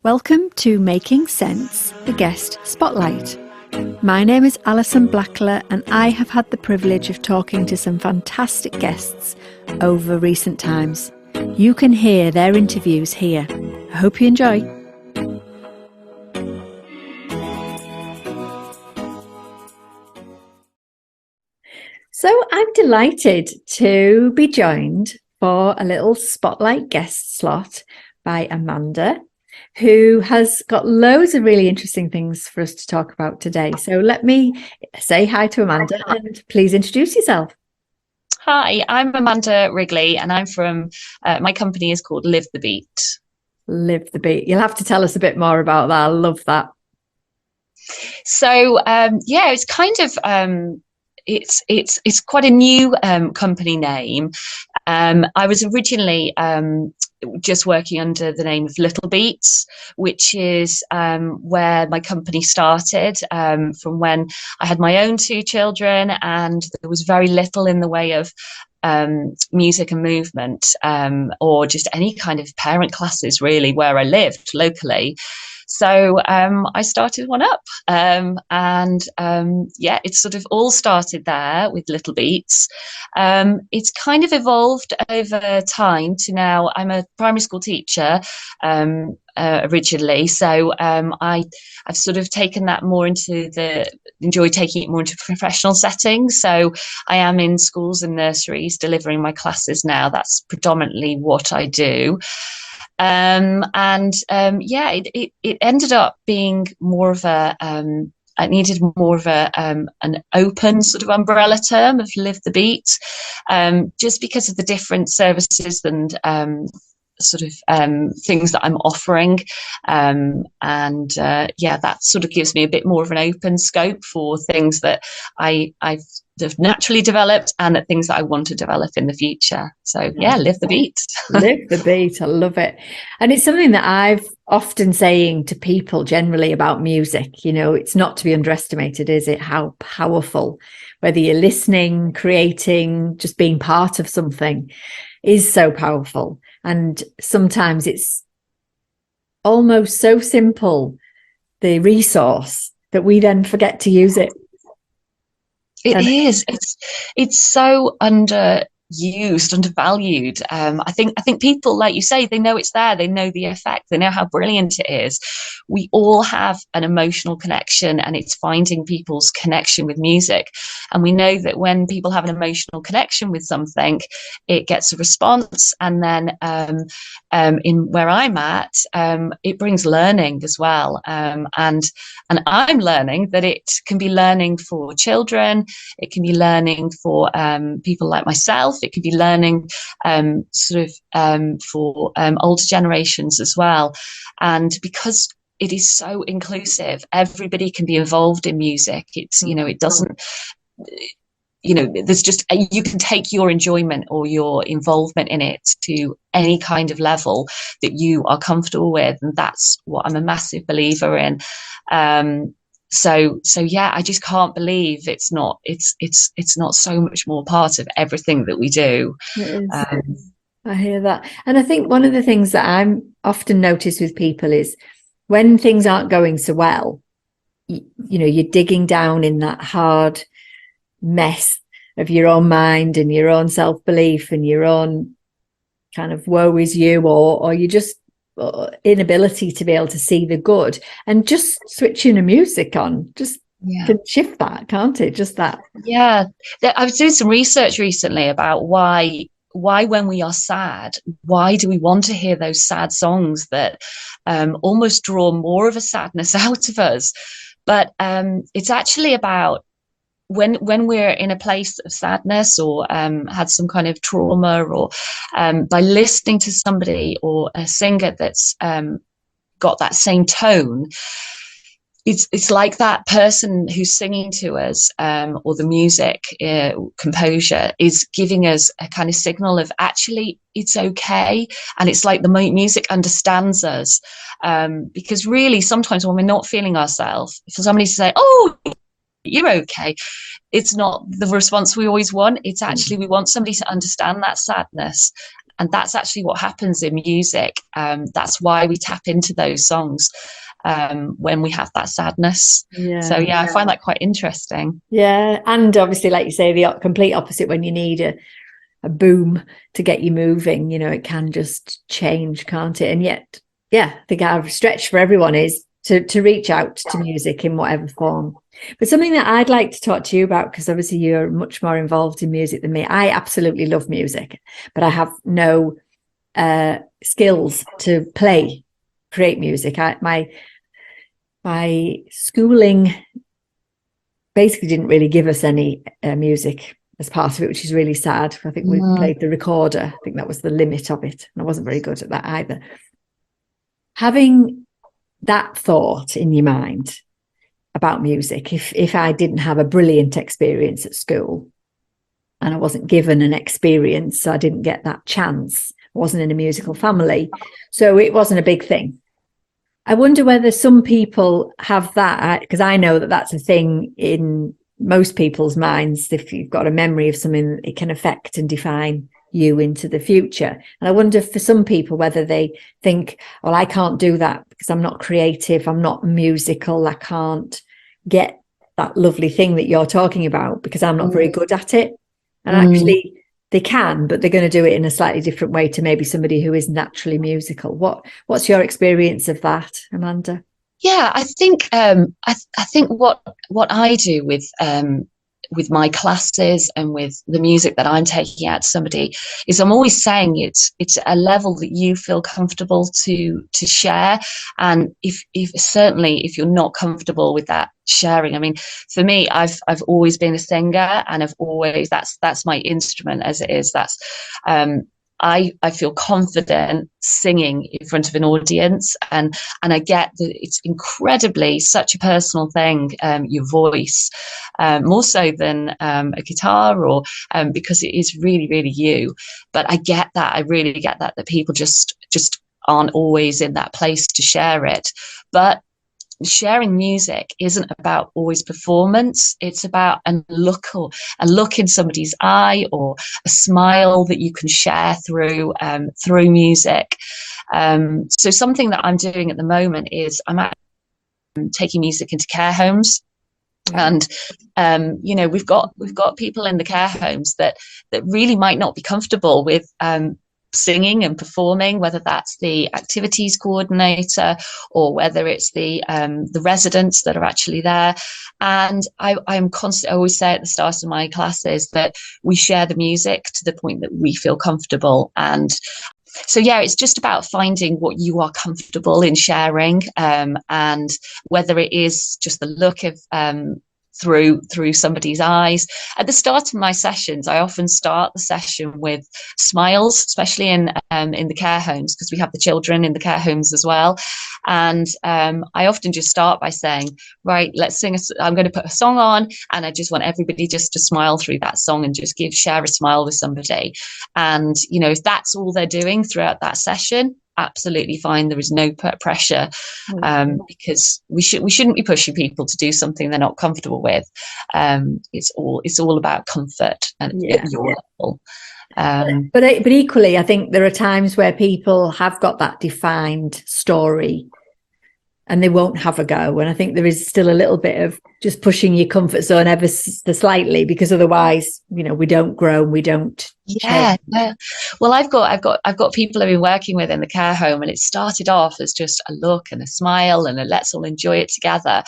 Welcome to Making Sense, the Guest Spotlight. My name is Alison Blackler and I have had the privilege of talking to some fantastic guests over recent times. You can hear their interviews here. I hope you enjoy. So I'm delighted to be joined for a little spotlight guest slot by Amanda, who has got loads of really interesting things for us to talk about today. So let me say hi to Amanda and please introduce yourself. Hi, I'm Amanda Wrigley and I'm from, my company is called Live the Beat. Live the Beat. You'll have to tell us a bit more about that. I love that. So it's kind of it's quite a new company name. I was originally just working under the name of Little Beats, which is where my company started, from when I had my own two children and there was very little in the way of music and movement, or just any kind of parent classes really where I lived locally. So I started one up, it sort of all started there with Little Beats. It's kind of evolved over time to now I'm a primary school teacher originally. So I've sort of taken that more enjoy taking it more into professional settings. So I am in schools and nurseries delivering my classes now. That's predominantly what I do. It ended up being more of a I needed more of an open sort of umbrella term of Live the Beat, just because of the different services and things that I'm offering. That sort of gives me a bit more of an open scope for things that I've naturally developed and at things that I want to develop in the future. So Live the Beat. Live the Beat. I love it. And it's something that I've often saying to people generally about music. You know, it's not to be underestimated, is it? How powerful, whether you're listening, creating, just being part of something, is so powerful. And sometimes it's almost so simple, the resource, that we then forget to use it. It's so undervalued. I think people, like you say, they know it's there, they know the effect, they know how brilliant it is. We all have an emotional connection and it's finding people's connection with music, and we know that when people have an emotional connection with something, it gets a response, and then in where I'm at, it brings learning as well, and I'm learning that it can be learning for children, it can be learning for people like myself, it could be learning for older generations as well. And because it is so inclusive, everybody can be involved in music. It's, it doesn't, there's just, you can take your enjoyment or your involvement in it to any kind of level that you are comfortable with. And that's what I'm a massive believer in. I just can't believe it's not so much more part of everything that we do. I hear that. And I think one of the things that I'm often notice with people is when things aren't going so well, you're digging down in that hard mess of your own mind and your own self-belief and your own kind of woe is you, or you just inability to be able to see the good, and just switching the music on can shift that, can't it? Just that. I was doing some research recently about why when we are sad, why do we want to hear those sad songs that almost draw more of a sadness out of us? But it's actually about when we're in a place of sadness or had some kind of trauma, or by listening to somebody or a singer that's got that same tone, it's like that person who's singing to us, or the music composure is giving us a kind of signal of actually it's okay, and it's like the music understands us, because really sometimes when we're not feeling ourselves, for somebody to say, oh, you're okay, it's not the response we always want. It's actually we want somebody to understand that sadness that's actually what happens in music. That's why we tap into those songs when we have that sadness. So I find that quite interesting. And obviously, like you say, the complete opposite, when you need a boom to get you moving, it can just change, can't it? And yet, the kind of stretch for everyone is to reach out to music in whatever form. But something that I'd like to talk to you about, because obviously you're much more involved in music than me. I absolutely love music, but I have no skills to create music. My schooling basically didn't really give us any music as part of it, which is really sad. I think we played the recorder. I think that was the limit of it. And I wasn't very good at that either. Having that thought in your mind about music, if I didn't have a brilliant experience at school and I wasn't given an experience, so I didn't get that chance, I wasn't in a musical family, so it wasn't a big thing. I wonder whether some people have that, because I know that that's a thing in most people's minds. If you've got a memory of something, it can affect and define you into the future. And I wonder for some people whether they think, well, I can't do that because I'm not creative, I'm not musical, I can't get that lovely thing that you're talking about because I'm not very good at it. And actually they can, but they're going to do it in a slightly different way to maybe somebody who is naturally musical. What's your experience of that, Amanda? Yeah, I think I think what I do with my classes and with the music that I'm taking out to somebody is I'm always saying it's a level that you feel comfortable to share. And if certainly if you're not comfortable with that sharing, I mean, for me, I've always been a singer, and I've always that's my instrument as it is. That's I feel confident singing in front of an audience, and I get that it's incredibly such a personal thing, your voice, more so than a guitar, or because it is really, really you. But I get that, I really get that people just aren't always in that place to share it. But sharing music isn't about always performance. It's about a look in somebody's eye, or a smile that you can share through music. So something that I'm doing at the moment is I'm taking music into care homes. And we've got people in the care homes that really might not be comfortable with singing and performing, whether that's the activities coordinator or whether it's the residents that are actually there. And I always say at the start of my classes that we share the music to the point that we feel comfortable. And so it's just about finding what you are comfortable in sharing, and whether it is just the look of through somebody's eyes. At the start of my sessions, I often start the session with smiles, especially in the care homes, because we have the children in the care homes as well. And I often just start by saying, right, let's sing. I'm going to put a song on, and I just want everybody just to smile through that song and just share a smile with somebody. And if that's all they're doing throughout that session, absolutely fine. There is no pressure, because we shouldn't be pushing people to do something they're not comfortable with. It's all about comfort at your level. But equally, I think there are times where people have got that defined story and they won't have a go. And I think there is still a little bit of just pushing your comfort zone ever so slightly, because otherwise, we don't grow, we don't change. Well, I've got people I've been working with in the care home, and it started off as just a look and a smile and a let's all enjoy it together,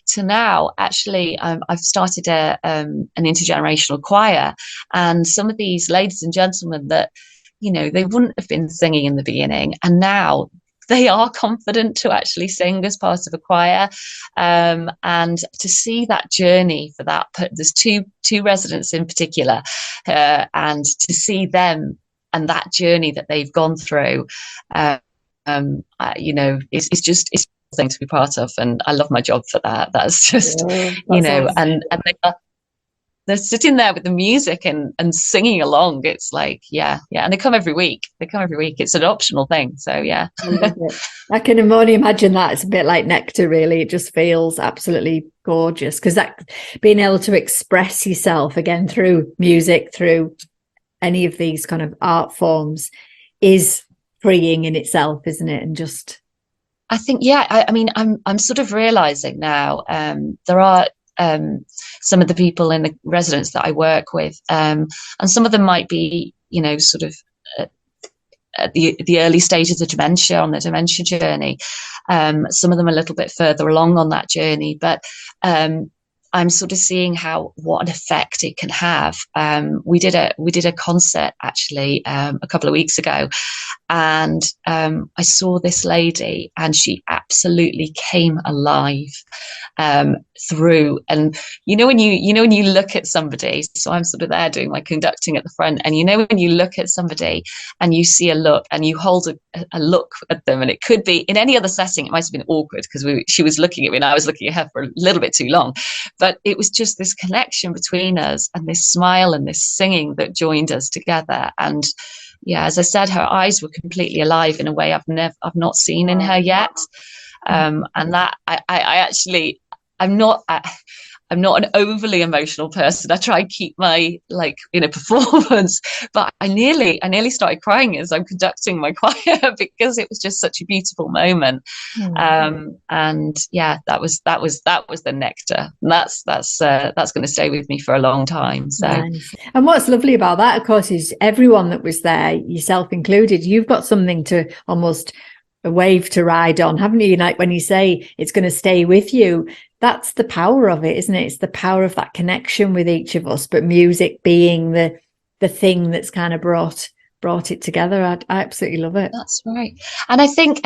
to now actually I've started an intergenerational choir, and some of these ladies and gentlemen that they wouldn't have been singing in the beginning, and now they are confident to actually sing as part of a choir, and to see that journey for that. There's two residents in particular, and to see them and that journey that they've gone through, it's a thing to be part of, and I love my job for that. That's just awesome. And they're sitting there with the music and singing along. It's like, and they come every week. It's an optional thing. So I love it. I can only imagine that. It's a bit like nectar, really. It just feels absolutely gorgeous, because that being able to express yourself again through music, through any of these kind of art forms, is freeing in itself, isn't it? And just, I think, yeah, I mean, I'm sort of realizing now, there are some of the people in the residents that I work with, and some of them might be, sort of at the early stages of dementia, on the dementia journey. Some of them a little bit further along on that journey, but I'm sort of seeing what an effect it can have. We did a concert actually a couple of weeks ago, and I saw this lady, and she absolutely came alive through. And when you look at somebody, so I'm sort of there doing my conducting at the front, and when you look at somebody and you see a look and you hold a look at them, and it could be in any other setting, it might have been awkward because she was looking at me and I was looking at her for a little bit too long, but it was just this connection between us and this smile and this singing that joined us together. And yeah, as I said, her eyes were completely alive in a way I've not seen in her yet. And that I actually, I'm not an overly emotional person. I try and keep my performance, but I nearly started crying as I'm conducting my choir because it was just such a beautiful moment. And yeah, that was the nectar, and that's going to stay with me for a long time. So, nice. And what's lovely about that, of course, is everyone that was there, yourself included, you've got something to almost a wave to ride on, haven't you? Like when you say it's going to stay with you, that's the power of it, isn't it? It's the power of that connection with each of us, but music being the thing that's kind of brought it together. I absolutely love it. That's right. And I think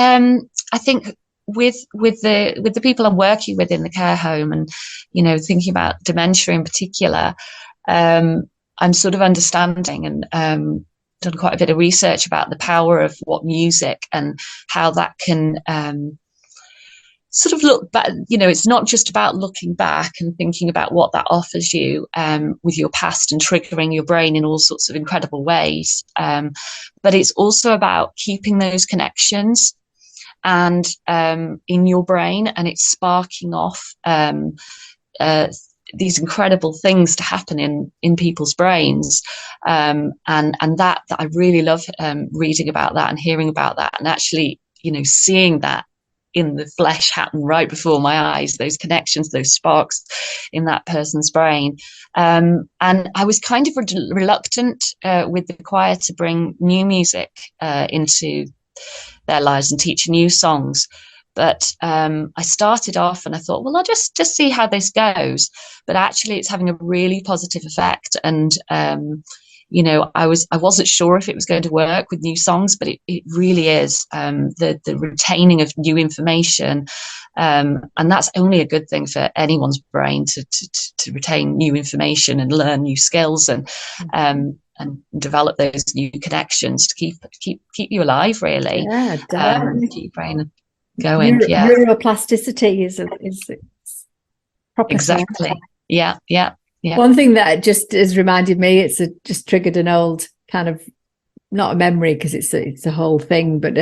with the people I'm working with in the care home, and thinking about dementia in particular, I'm sort of understanding and done quite a bit of research about the power of what music and how that can sort of look back. It's not just about looking back and thinking about what that offers you with your past and triggering your brain in all sorts of incredible ways, but it's also about keeping those connections and in your brain, and it's sparking off these incredible things to happen in people's brains, and that I really love reading about that and hearing about that, and actually seeing that in the flesh happen right before my eyes, those connections, those sparks in that person's brain. And I was kind of reluctant with the choir to bring new music into their lives and teach new songs. But I started off and I thought, well, I'll just see how this goes. But actually, it's having a really positive effect. And, I wasn't sure if it was going to work with new songs, but it really is. The retaining of new information. And that's only a good thing for anyone's brain to retain new information and learn new skills and develop those new connections to keep you alive, really. Yeah, keep your brain going. Neuroplasticity is proper exactly term. Yeah. One thing that just has reminded me, just triggered an old kind of, not a memory because it's a whole thing, but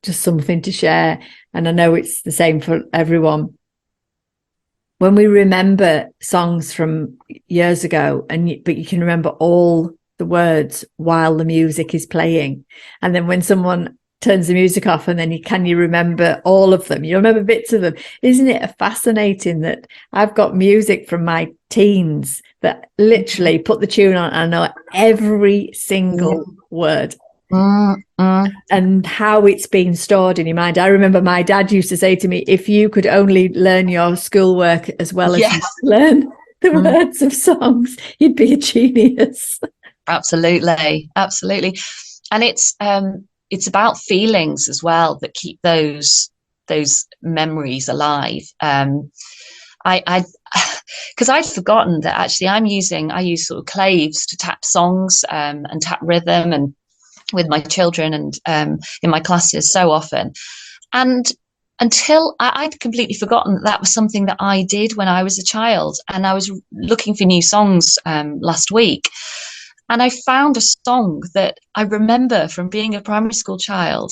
just something to share. And I know it's the same for everyone. When we remember songs from years ago, but you can remember all the words while the music is playing, and then when someone turns the music off, and then can you remember all of them? You remember bits of them. Isn't it fascinating that I've got music from my teens that literally put the tune on and I know every single word and how it's been stored in your mind. I remember my dad used to say to me, if you could only learn your schoolwork as well as you learn the words of songs, you'd be a genius. Absolutely. And it's about feelings as well that keep those memories alive. Because I'd forgotten that actually I use sort of claves to tap songs and tap rhythm, and with my children and in my classes so often. And until I'd completely forgotten that was something that I did when I was a child, and I was looking for new songs last week. And I found a song that I remember from being a primary school child.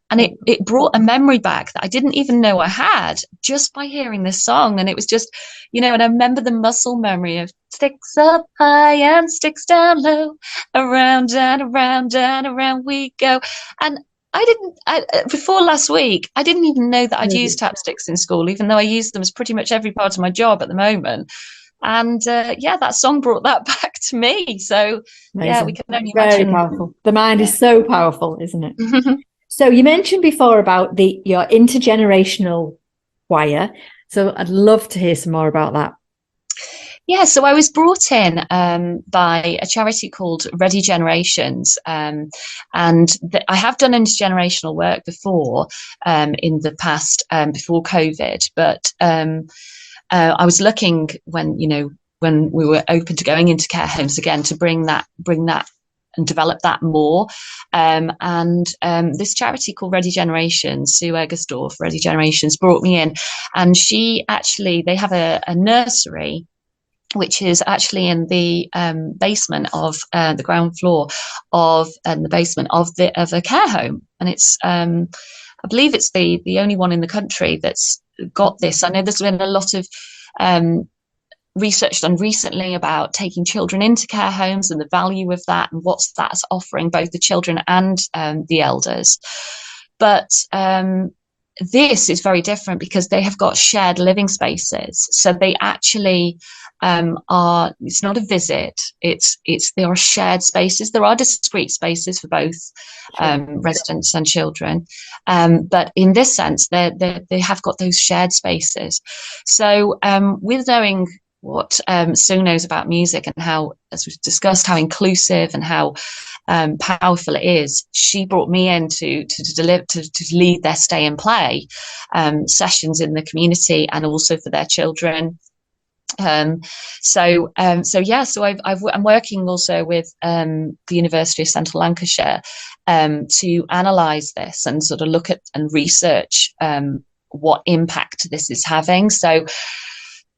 And it brought a memory back that I didn't even know I had just by hearing this song. And it was just, and I remember the muscle memory of sticks up high and sticks down low, around and around and around we go. And before last week, I didn't even know that I'd used tap sticks in school, even though I use them as pretty much every part of my job at the moment. And that song brought that back to me. So amazing. We can only Very imagine. powerful. The mind is so powerful, isn't it? So you mentioned before about your intergenerational choir. So I'd love to hear some more about that. Yeah, so I was brought in by a charity called Ready Generations, and I have done intergenerational work before in the past, before COVID, but I was looking when we were open to going into care homes again to bring that and develop that more. This charity called Ready Generations, Sue Eggersdorf, Ready Generations, brought me in, and they have a nursery which is actually in the basement of the ground floor of the basement of a care home, and it's I believe it's the only one in the country that's got this. I know there's been a lot of research done recently about taking children into care homes and the value of that and what's that's offering both the children and the elders. But this is very different because they have got shared living spaces. So they actually it's not a visit, they are shared spaces. There are discrete spaces for both residents and children, but in this sense they have got those shared spaces. So with knowing what Sue knows about music and how, as we've discussed, how inclusive and how powerful it is, she brought me in to lead their stay and play sessions in the community and also for their children. I'm working also with the University of Central Lancashire to analyse this and sort of look at and research what impact this is having.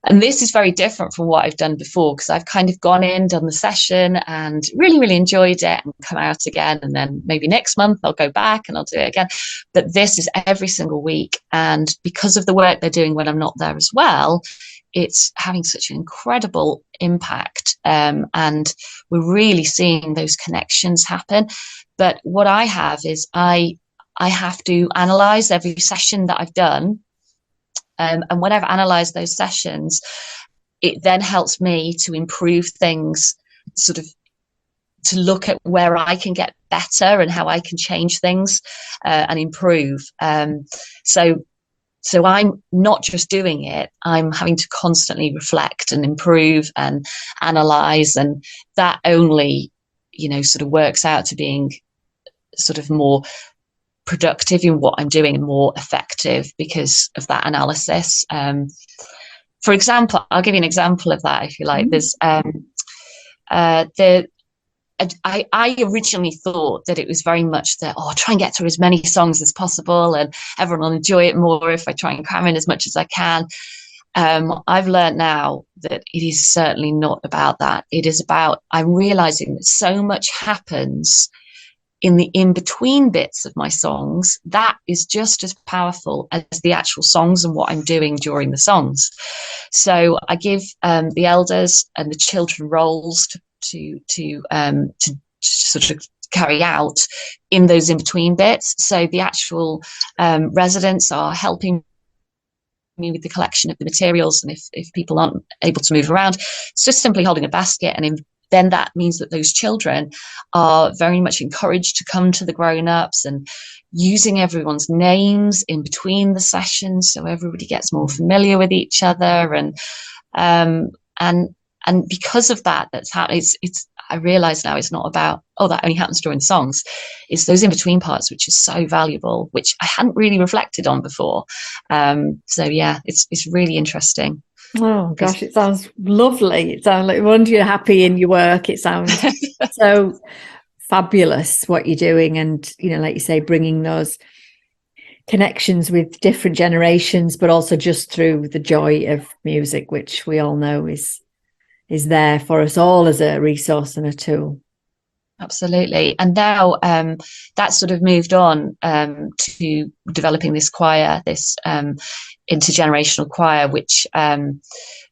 And this is very different from what I've done before, because I've kind of gone in, done the session and really, really enjoyed it and come out again. And then maybe next month I'll go back and I'll do it again. But this is every single week. And because of the work they're doing when I'm not there as well, it's having such an incredible impact. And we're really seeing those connections happen. But what I have is I have to analyse every session that I've done. And when I've analysed those sessions, it then helps me to improve things, sort of to look at where I can get better and how I can change things and improve. So I'm not just doing it, I'm having to constantly reflect and improve and analyse, and that only, sort of works out to being sort of more productive in what I'm doing and more effective because of that analysis. For example, I'll give you an example of that if you like. There's I originally thought that it was very much that, try and get through as many songs as possible and everyone will enjoy it more if I try and cram in as much as I can. I've learned now that it is certainly not about that. It is about, I'm realizing that so much happens in the in-between bits of my songs that is just as powerful as the actual songs and what I'm doing during the songs. So I give the elders and the children roles to sort of carry out in those in-between bits. So the actual residents are helping me with the collection of the materials, and if people aren't able to move around, it's just simply holding a basket, and then that means that those children are very much encouraged to come to the grown-ups and using everyone's names in between the sessions so everybody gets more familiar with each other. And because of that's happening, it's I realize now it's not about, that only happens during the songs. It's those in-between parts which are so valuable, which I hadn't really reflected on before. It's really interesting. Oh gosh, it sounds lovely. It sounds like no wonder you're happy in your work. It sounds so fabulous what you're doing, and like you say, bringing those connections with different generations, but also just through the joy of music, which we all know is there for us all as a resource and a tool. Absolutely. And now that's sort of moved on to developing this choir, this intergenerational choir, which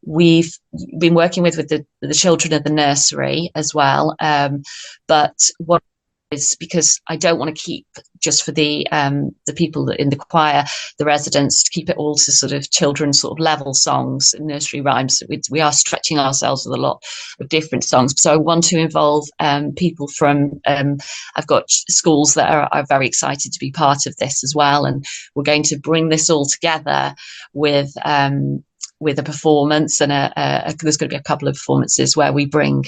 we've been working with the children of the nursery as well. But what is, because I don't want to keep just for the people in the choir, the residents, to keep it all to sort of children's sort of level songs and nursery rhymes. We are stretching ourselves with a lot of different songs. So I want to involve people from, I've got schools that are very excited to be part of this as well. And we're going to bring this all together with a performance, and there's going to be a couple of performances where we bring,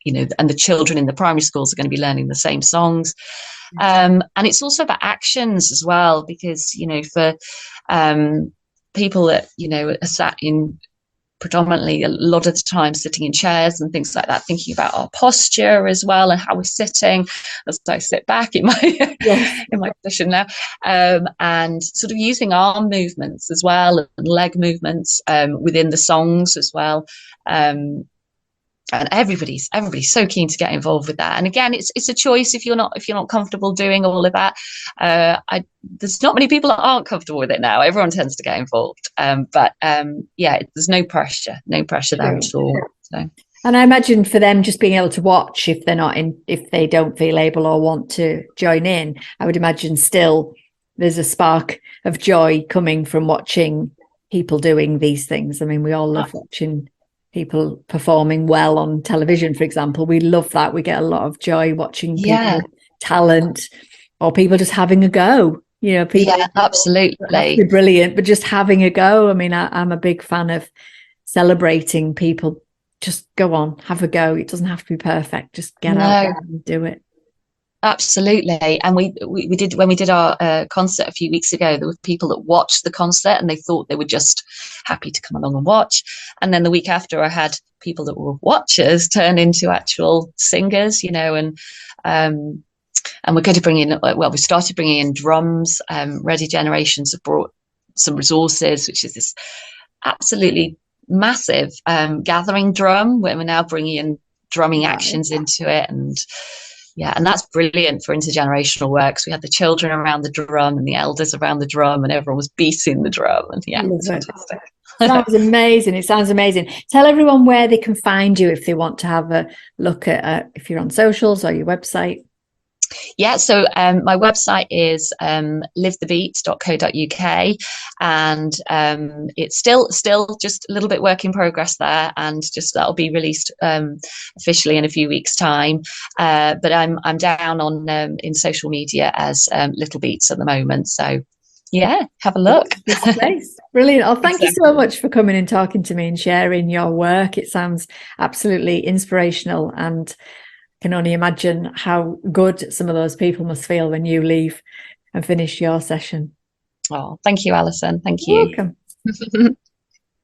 and the children in the primary schools are going to be learning the same songs. And it's also about actions as well, because, for people that, are sat in predominantly a lot of the time sitting in chairs and things like that, thinking about our posture as well and how we're sitting as I sit back in my in my position now, and sort of using arm movements as well and leg movements within the songs as well. And everybody's so keen to get involved with that. And again, it's a choice if you're not comfortable doing all of that. There's not many people that aren't comfortable with it now. Everyone tends to get involved. But there's no pressure there at all. So. And I imagine for them just being able to watch, if they don't feel able or want to join in, I would imagine still there's a spark of joy coming from watching people doing these things. I mean, we all love watching people performing well on television, for example. We love that. We get a lot of joy watching people talent, or people just having a go. People absolutely brilliant, but just having a go. I mean, I'm a big fan of celebrating people. Just go on, have a go. It doesn't have to be perfect. Just get out there and do it. Absolutely. And we did, when we did our concert a few weeks ago, there were people that watched the concert and they thought they were just happy to come along and watch. And then the week after, I had people that were watchers turn into actual singers, and we're going to bring in, we started bringing in drums. Ready Generations have brought some resources, which is this absolutely massive gathering drum, where we're now bringing in drumming actions into it. And that's brilliant for intergenerational works. We had the children around the drum and the elders around the drum, and everyone was beating the drum. And it's fantastic. Sounds amazing. It sounds amazing. Tell everyone where they can find you if they want to have a look at if you're on socials or your website. Yeah, so my website is livethebeat.co.uk, and it's still just a little bit work in progress there, and just that'll be released officially in a few weeks' time. But I'm down on in social media as Little Beats at the moment. So have a look. Brilliant. Oh, thank you so much for coming and talking to me and sharing your work. It sounds absolutely inspirational, and can only imagine how good some of those people must feel when you leave and finish your session. Oh, thank you, Alison. Thank you. You're welcome.